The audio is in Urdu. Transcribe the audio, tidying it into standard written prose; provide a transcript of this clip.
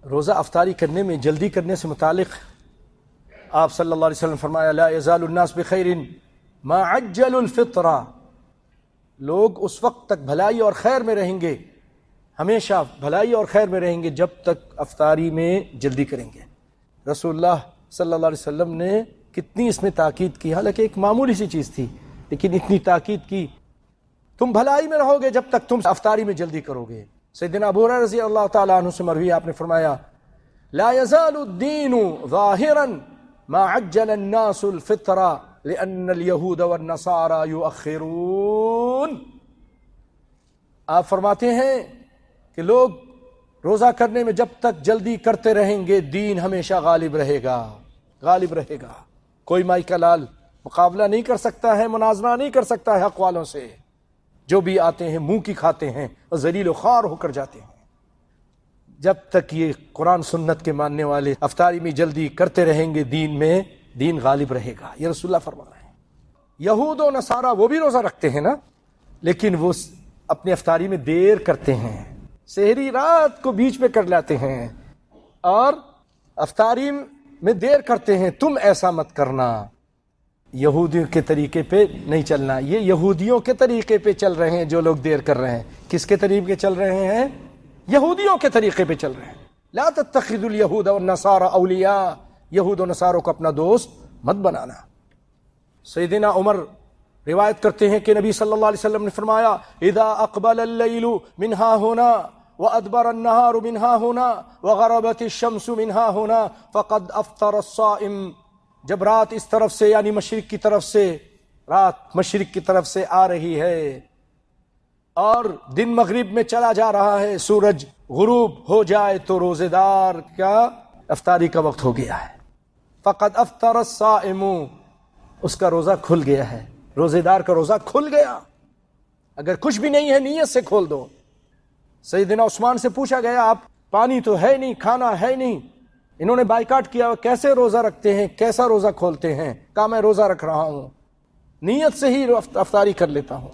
روزہ افطاری کرنے میں جلدی کرنے سے متعلق آپ صلی اللہ علیہ وسلم فرمایا لا یزال الناس بخیر ما عجل الفطر، لوگ اس وقت تک بھلائی اور خیر میں رہیں گے، ہمیشہ بھلائی اور خیر میں رہیں گے جب تک افطاری میں جلدی کریں گے۔ رسول اللہ صلی اللہ علیہ وسلم نے کتنی اس میں تاکید کی، حالانکہ ایک معمولی سی چیز تھی لیکن اتنی تاکید کی، تم بھلائی میں رہو گے جب تک تم افطاری میں جلدی کرو گے۔ سیدنا ابو ہریرہ رضی اللہ تعالیٰ عنہ سے مروی آپ نے فرمایا لا یزال الدین ظاہرا ما عجل الناس الفطر لأن اليہود والنصارى یؤخرون۔ آپ فرماتے ہیں کہ لوگ روزہ کرنے میں جب تک جلدی کرتے رہیں گے دین ہمیشہ غالب رہے گا، غالب رہے گا۔ کوئی مائی کا لال مقابلہ نہیں کر سکتا ہے، مناظرہ نہیں کر سکتا ہے حق والوں سے، جو بھی آتے ہیں منہ کی کھاتے ہیں اور ذلیل و خوار ہو کر جاتے ہیں۔ جب تک یہ قرآن سنت کے ماننے والے افطاری میں جلدی کرتے رہیں گے دین میں، دین غالب رہے گا، یہ رسول اللہ فرما رہے ہیں۔ یہود و نصارہ وہ بھی روزہ رکھتے ہیں نا، لیکن وہ اپنی افطاری میں دیر کرتے ہیں، سحری رات کو بیچ میں کر لیتے ہیں اور افطاری میں دیر کرتے ہیں۔ تم ایسا مت کرنا، یہودیوں کے طریقے پہ نہیں چلنا۔ یہ یہودیوں کے طریقے پہ چل رہے ہیں جو لوگ دیر کر رہے ہیں۔ کس کے طریقے چل رہے ہیں؟ یہودیوں کے طریقے پہ چل رہے ہیں۔ لا تتخذوا اليہود والنصارى اولیاء، یہود و نصاروں کو اپنا دوست مت بنانا۔ سیدنا عمر روایت کرتے ہیں کہ نبی صلی اللہ علیہ وسلم نے فرمایا اذا اقبل اللیل من ها هنا وادبر النهار من ها هنا وغربت الشمس من ها هنا فقد افطر الصائم۔ جب رات اس طرف سے یعنی مشرق کی طرف سے، رات مشرق کی طرف سے آ رہی ہے اور دن مغرب میں چلا جا رہا ہے، سورج غروب ہو جائے تو روزے دار کا افطاری کا وقت ہو گیا ہے۔ فقد افطر الصائم، اس کا روزہ کھل گیا ہے، روزے دار کا روزہ کھل گیا۔ اگر کچھ بھی نہیں ہے نیت سے کھول دو۔ سیدنا عثمان سے پوچھا گیا آپ پانی تو ہے نہیں، کھانا ہے نہیں، انہوں نے بائیکاٹ کیا، کیسے روزہ رکھتے ہیں، کیسا روزہ کھولتے ہیں؟ کہا میں روزہ رکھ رہا ہوں، نیت سے ہی افطاری کر لیتا ہوں۔